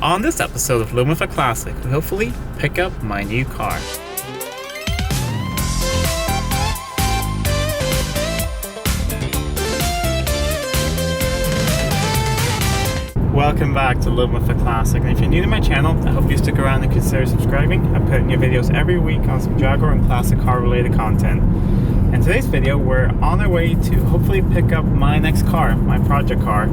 On this episode of Living with a Classic, we hopefully pick up my new car. Welcome back to Living with a Classic, and if you're new to my channel, I hope you stick around and consider subscribing. I put new videos every week on some Jaguar and classic car related content. In today's video, we're on our way to hopefully pick up my next car, my project car.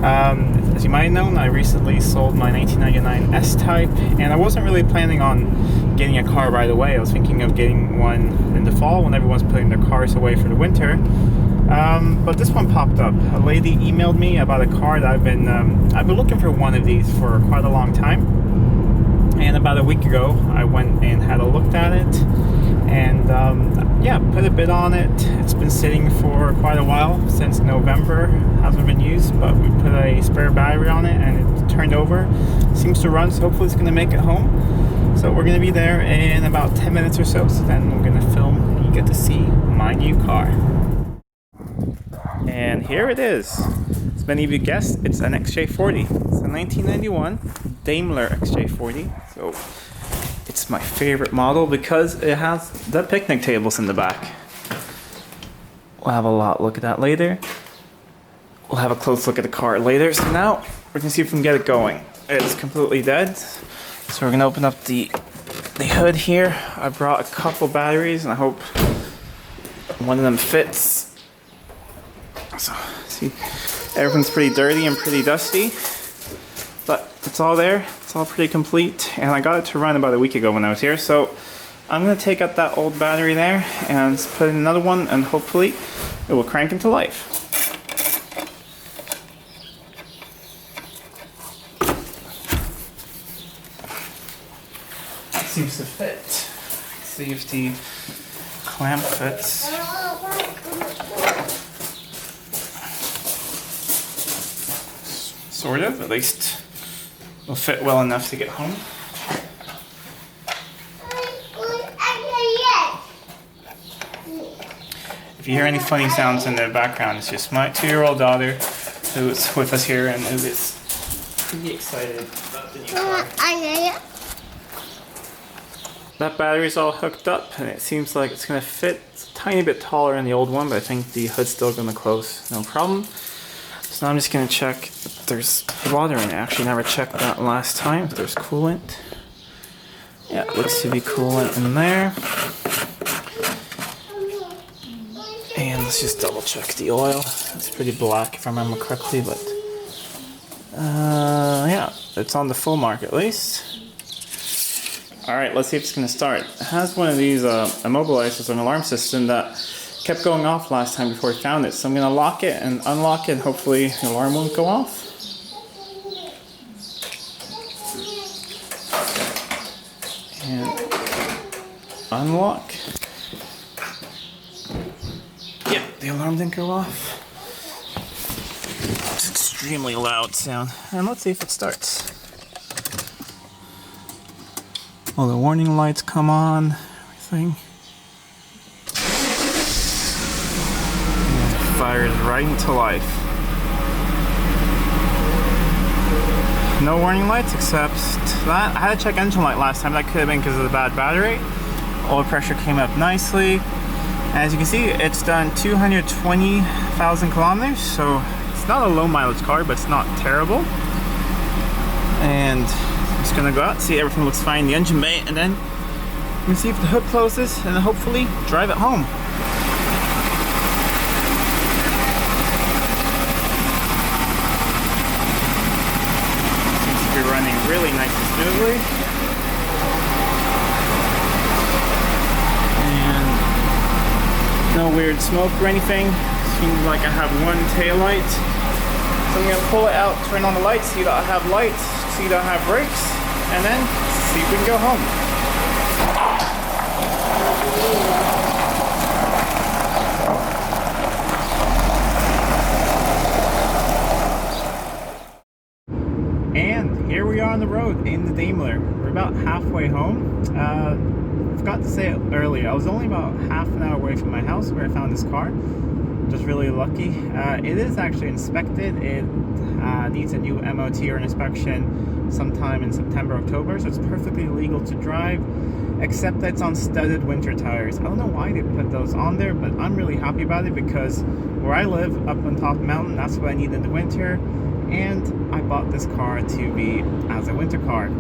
As you might have known, I recently sold my 1999 S-Type, and I wasn't really planning on getting a car right away. I was thinking of getting one in the fall when everyone's putting their cars away for the winter. But this one popped up. A lady emailed me about a car that I've been looking for one of these for quite a long time. And about a week ago, I went and had a look at it, and yeah, put a bid on it. It's been sitting for quite a while, since November. Hasn't been used, but we put a spare battery on it, and it turned over. Seems to run, so hopefully it's going to make it home. So we're going to be there in about 10 minutes or so. So then we're going to film, and you get to see my new car. And here it is. As many of you guessed, it's an XJ40. It's a 1991 Daimler XJ40. So it's my favorite model because it has the picnic tables in the back. We'll have a look at that later. We'll have a close look at the car later. So now we're gonna see if we can get it going. It's completely dead. So we're gonna open up the hood here. I brought a couple batteries and I hope one of them fits. So, see, everything's pretty dirty and pretty dusty, but it's all there. It's all pretty complete, and I got it to run about a week ago when I was here. So I'm gonna take out that old battery there and put in another one, and hopefully it will crank into life. It seems to fit. Let's see if the clamp fits. Sort of, at least will fit well enough to get home. If you hear any funny sounds in the background, it's just my 2-year-old daughter who's with us here and who is pretty excited about the new car. That battery's all hooked up and it seems like it's going to fit. It's a tiny bit taller than the old one, but I think the hood's still going to close, no problem. So now I'm just going to check if there's water in it. I actually never checked that last time, if there's coolant. Yeah, it looks to be coolant in there. And let's just double check the oil. It's pretty black if I remember correctly, but yeah, it's on the full mark at least. Alright, let's see if it's going to start. It has one of these immobilizers, an alarm system that kept going off last time before I found it. So I'm going to lock it and unlock it, and hopefully the alarm won't go off. And unlock. Yep, the alarm didn't go off. It's extremely loud sound. And let's see if it starts. All the warning lights come on, everything. And fires right into life. No warning lights except that. I had to check engine light last time. That could have been because of the bad battery. Oil pressure came up nicely. As you can see, it's done 220,000 kilometers, so it's not a low mileage car, but it's not terrible. And I'm just gonna go out, see everything looks fine in the engine bay, and then we can see if the hood closes, and then hopefully drive it home. Seems to be running really nice and smoothly. And no weird smoke or anything. Seems like I have one tail light. So I'm gonna pull it out, turn on the lights, see that I have lights, see that I have brakes, and then see if we can go home. And here we are on the road in the Daimler. We're about halfway home. I forgot to say it earlier. I was only about half an hour away from my house where I found this car. Just really lucky. It is actually inspected. It needs a new MOT or an inspection sometime in September, October, so it's perfectly legal to drive, except that it's on studded winter tires. I don't know why they put those on there, but I'm really happy about it because where I live, up on top of the mountain, that's what I need in the winter, and I bought this car to be as a winter car.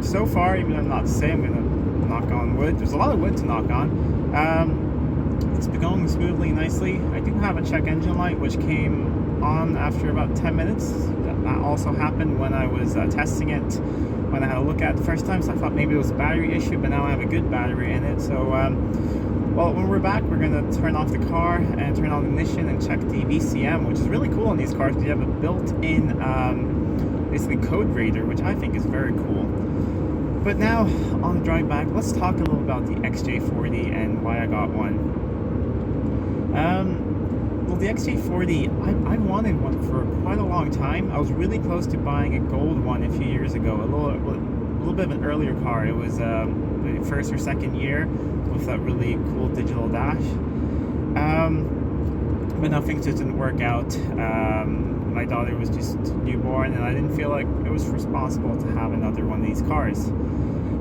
So far, even though I'm not to say, I'm gonna knock on wood. There's a lot of wood to knock on. It's been going smoothly, nicely. I do have a check engine light, which came on after about 10 minutes. That also happened when I was testing it, when I had a look at it the first time, so I thought maybe it was a battery issue, but now I have a good battery in it. So, well, when we're back, we're gonna turn off the car and turn on the ignition and check the VCM, which is really cool on these cars because you have a built-in, basically code reader, which I think is very cool. But now, on the drive back, let's talk a little about the XJ40 and why I got one. Well, the XJ40, I wanted one for quite a long time. I was really close to buying a gold one a few years ago, a little bit of an earlier car. It was the first or second year with that really cool digital dash. But now things just didn't work out. My daughter was just newborn, and I didn't feel like it was responsible to have another one of these cars.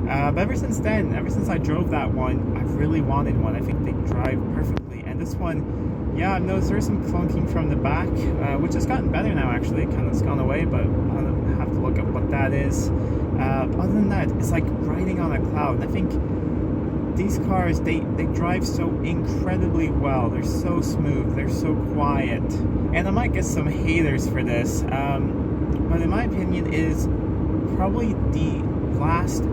But ever since then, ever since I drove that one, I've really wanted one. I think they drive perfectly. And this one, yeah, I've noticed there's some clunking from the back, which has gotten better now, actually. It kind of gone away, but I'll have to look at what that is. But other than that, it's like riding on a cloud. And I think these cars, they drive so incredibly well. They're so smooth. They're so quiet. And I might get some haters for this, but in my opinion, it is probably the last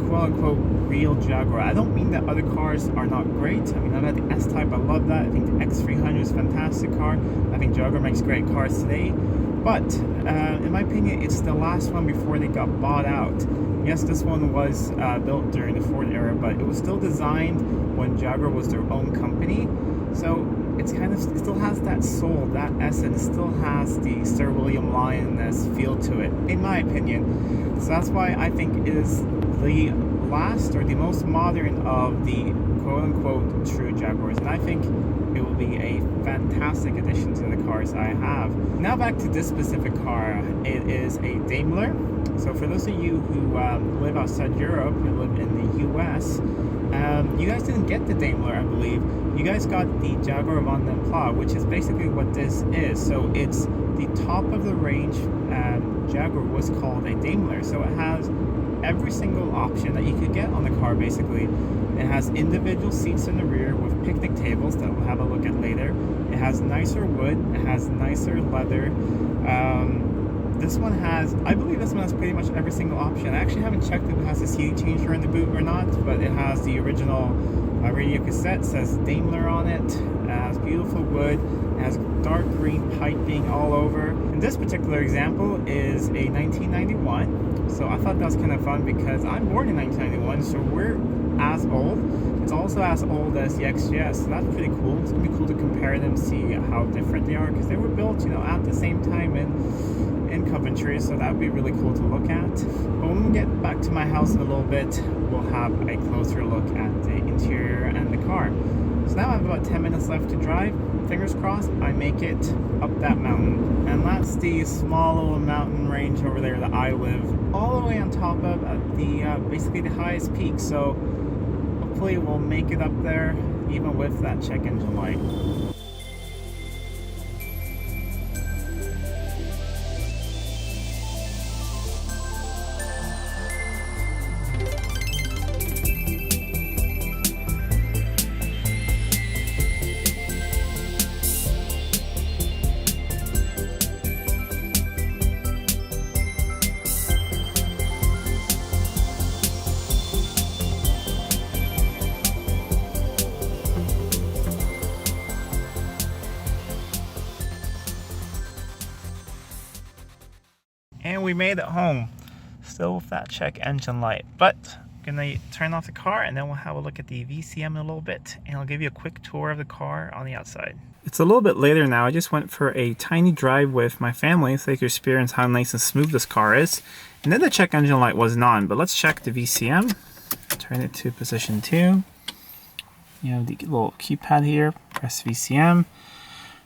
quote-unquote real Jaguar. I don't mean that other cars are not great. I mean, I've had the S-Type, I love that. I think the X300 is a fantastic car. I think Jaguar makes great cars today. But in my opinion, it's the last one before they got bought out. Yes, this one was built during the Ford era, but it was still designed when Jaguar was their own company. So it's kind of, it still has that soul, that essence, still has the Sir William Lioness feel to it, in my opinion. So that's why I think it is the last or the most modern of the quote-unquote true Jaguars, and I think it will be a fantastic addition to the cars I have. Now back to this specific car. It is a Daimler. So for those of you who live outside Europe, who live in the US, you guys didn't get the Daimler, I believe. You guys got the Jaguar Von den Pla, which is basically what this is. So it's the top of the range. Jaguar was called a Daimler. So it has every single option that you could get on the car, basically. It has individual seats in the rear with picnic tables that we'll have a look at later. It has nicer wood. It has nicer leather. This one has, I believe this one has pretty much every single option. I actually haven't checked if it has a CD changer in the boot or not, but it has the original radio cassette, says Daimler on it. It has beautiful wood. It has dark green piping all over. And this particular example is a 1991. So I thought that was kind of fun because I'm born in 1991, so we're as old. It's also as old as the XJS, so that's pretty cool. It's gonna be cool to compare them, see how different they are, because they were built, you know, at the same time in Coventry, so that would be really cool to look at. But when we get back to my house in a little bit, we'll have a closer look at the interior and the car. So now I have about 10 minutes left to drive. Fingers crossed I make it up that mountain. And that's the small little mountain range over there that I live all the way on top of at the basically the highest peak. So hopefully we'll make it up there even with that check engine light. And we made it home, still with that check engine light. But I'm gonna turn off the car and then we'll have a look at the VCM in a little bit, and I'll give you a quick tour of the car on the outside. It's a little bit later now. I just went for a tiny drive with my family so they could experience how nice and smooth this car is. And then the check engine light wasn't on, but let's check the VCM. Turn it to position 2. You have the little keypad here, press VCM.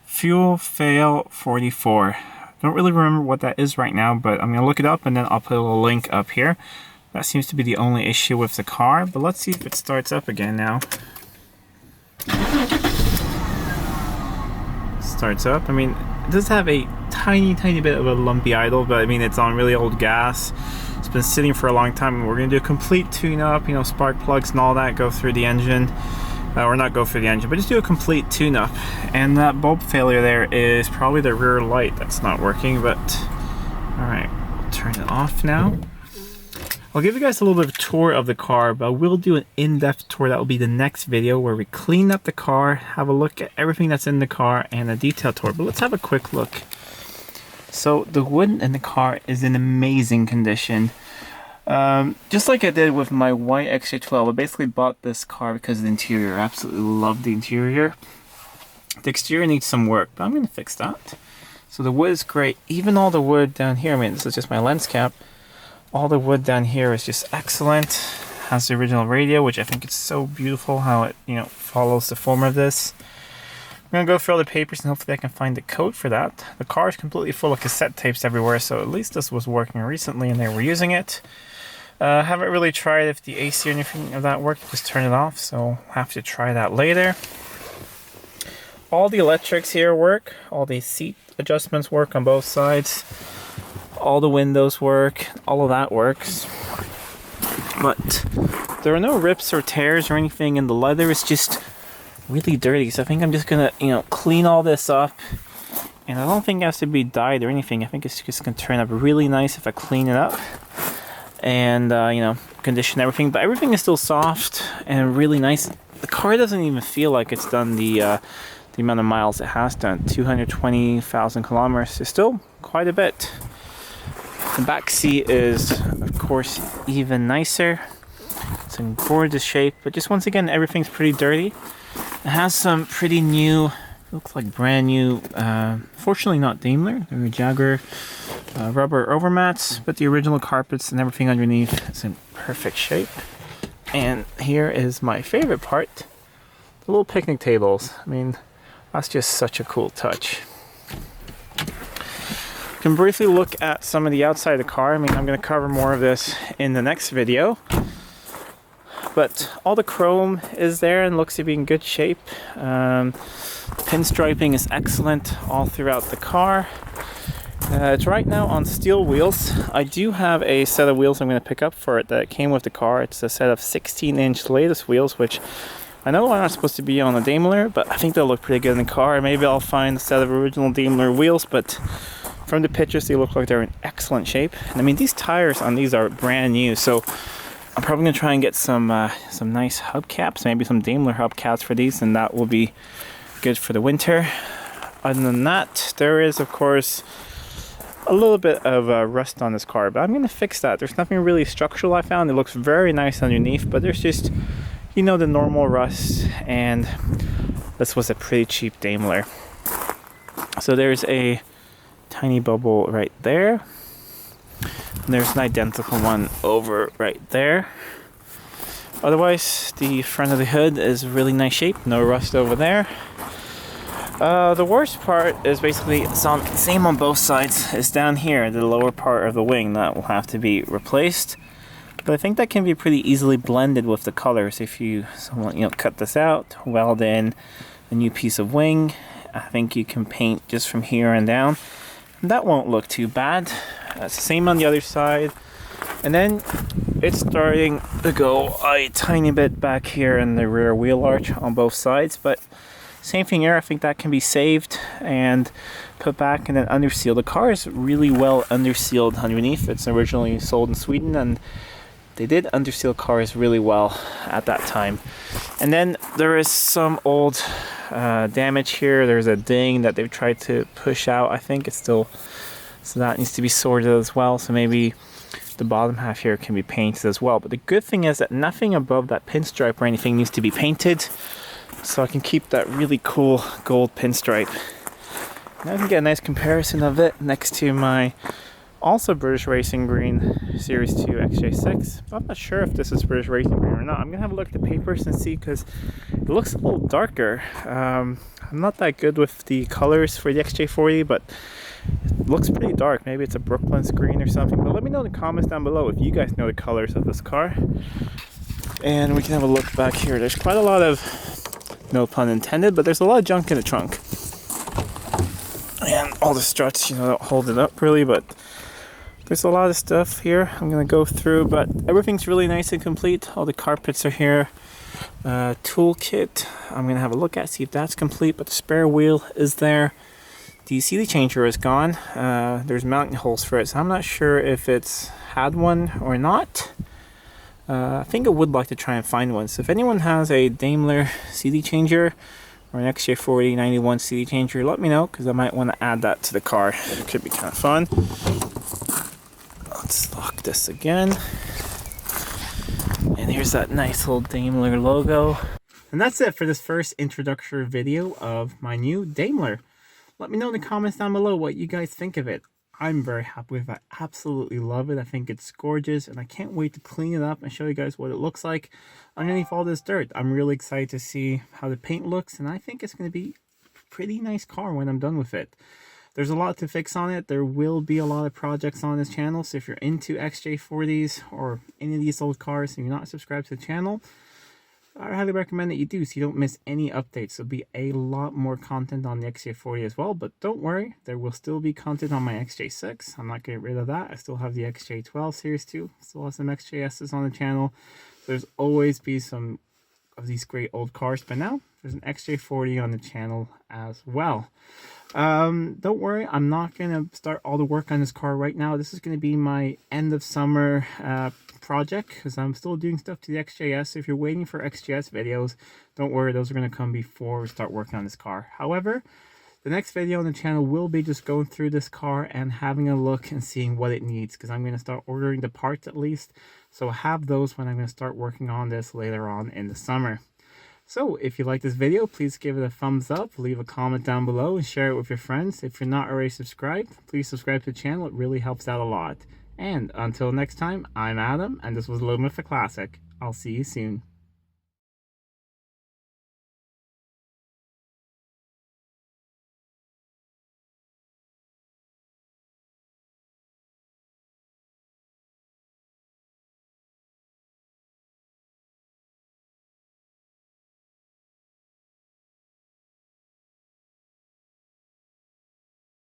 Fuel fail 44. Don't really remember what that is right now, but I'm gonna look it up and then I'll put a little link up here. That seems to be the only issue with the car, but let's see if it starts up again now. Starts up. I mean, it does have a tiny bit of a lumpy idle, but I mean, it's on really old gas. It's been sitting for a long time, and we're gonna do a complete tune-up, you know, spark plugs and all that, go through the engine. Or not go through the engine, but just do a complete tune-up. And that bulb failure there is probably the rear light that's not working, but alright, we'll turn it off now. I'll give you guys a little bit of a tour of the car, but we'll do an in-depth tour. That will be the next video where we clean up the car, have a look at everything that's in the car, and a detailed tour. But let's have a quick look. So the wood in the car is in amazing condition. Just like I did with my white XJ12, I basically bought this car because of the interior. I absolutely love the interior. The exterior needs some work, but I'm going to fix that. So the wood is great. Even all the wood down here, I mean, this is just my lens cap. All the wood down here is just excellent. Has the original radio, which I think is so beautiful how it, you know, follows the form of this. I'm going to go through all the papers and hopefully I can find the code for that. The car is completely full of cassette tapes everywhere, so at least this was working recently and they were using it. Haven't really tried if the AC or anything of that worked, just turn it off, so I'll have to try that later. All the electrics here work, all the seat adjustments work on both sides, all the windows work, all of that works. But there are no rips or tears or anything, and the leather is just really dirty, so I think I'm just gonna, you know, clean all this up. And I don't think it has to be dyed or anything. I think it's just gonna turn up really nice if I clean it up. And you know, condition everything, but everything is still soft and really nice. The car doesn't even feel like it's done the amount of miles it has done. 220,000 kilometers is still quite a bit. The back seat is, of course, even nicer. It's in gorgeous shape, but just once again, everything's pretty dirty. It has some pretty new, looks like brand new, fortunately not Daimler, they're Jaguar rubber overmats, but the original carpets and everything underneath is in perfect shape. And here is my favorite part, the little picnic tables. I mean, that's just such a cool touch. You can briefly look at some of the outside of the car. I mean, I'm going to cover more of this in the next video. But all the chrome is there and looks to be in good shape. Pinstriping is excellent all throughout the car. It's right now on steel wheels. I do have a set of wheels I'm going to pick up for it that came with the car. It's a set of 16-inch latest wheels, which I know are not supposed to be on a Daimler, but I think they'll look pretty good in the car. Maybe I'll find a set of original Daimler wheels, but from the pictures they look like they're in excellent shape. And I mean, these tires on these are brand new, so I'm probably going to try and get some nice hubcaps, maybe some Daimler hubcaps for these, and that will be good for the winter. Other than that, there is, of course, a little bit of rust on this car, but I'm going to fix that. There's nothing really structural I found. It looks very nice underneath, but there's just, you know, the normal rust, and this was a pretty cheap Daimler. So there's a tiny bubble right there. And there's an identical one over right there. Otherwise, the front of the hood is really nice shape. No rust over there. The worst part is basically it's on same on both sides. It's down here, the lower part of the wing that will have to be replaced. But I think that can be pretty easily blended with the colors if you cut this out, weld in a new piece of wing. I think you can paint just from here and down. That won't look too bad. It's the same on the other side. And then it's starting to go a tiny bit back here in the rear wheel arch on both sides, but same thing here. I think that can be saved and put back and then underseal. The car is really well undersealed underneath. It's originally sold in Sweden and they did underseal cars really well at that time. And then there is some old damage here. There's a ding that they've tried to push out. I think it's still, so that needs to be sorted as well. So maybe the bottom half here can be painted as well. But the good thing is that nothing above that pinstripe or anything needs to be painted. So I can keep that really cool gold pinstripe. Now I can get a nice comparison of it next to my Also British Racing Green Series 2 XJ6. I'm not sure if this is British Racing Green or not. I'm gonna have a look at the papers and see, because it looks a little darker. I'm not that good with the colors for the XJ40, but it looks pretty dark. Maybe it's a Brooklyn's green or something. But let me know in the comments down below if you guys know the colors of this car. And we can have a look back here. There's quite a lot of, no pun intended, but there's a lot of junk in the trunk. And all the struts, you know, don't hold it up really, but there's a lot of stuff here I'm gonna go through, but everything's really nice and complete. All the carpets are here. Toolkit, I'm gonna have a look at, see if that's complete, but the spare wheel is there. The CD changer is gone. There's mounting holes for it, so I'm not sure if it's had one or not. I think I would like to try and find one. So if anyone has a Daimler CD changer or an XJ40 91 CD changer, let me know, because I might want to add that to the car. It could be kind of fun. Let's lock this again. And here's that nice little Daimler logo. And that's it for this first introductory video of my new Daimler. Let me know in the comments down below what you guys think of it. I'm very happy with it. I absolutely love it. I think it's gorgeous, and I can't wait to clean it up and show you guys what it looks like underneath all this dirt. I'm really excited to see how the paint looks, and I think it's going to be a pretty nice car when I'm done with it. There's a lot to fix on it. There will be a lot of projects on this channel, so if you're into XJ40s or any of these old cars and you're not subscribed to the channel, I highly recommend that you do, so you don't miss any updates. There'll be a lot more content on the XJ40 as well, but don't worry, there will still be content on my XJ6. I'm not getting rid of that. I still have the XJ12 Series 2, still have some XJSs on the channel. There's always be some of these great old cars, but now there's an XJ40 on the channel as well. Don't worry, I'm not gonna start all the work on this car right now. This is gonna be my end of summer project, because I'm still doing stuff to the XJS. So if you're waiting for XJS videos, don't worry, those are gonna come before we start working on this car. However, the next video on the channel will be just going through this car and having a look and seeing what it needs, because I'm going to start ordering the parts at least, so I'll have those when I'm going to start working on this later on in the summer. So if you like this video, please give it a thumbs up, leave a comment down below, and share it with your friends. If you're not already subscribed, please subscribe to the channel. It really helps out a lot. And until next time, I'm Adam, and this was Living with a Classic. I'll see you soon.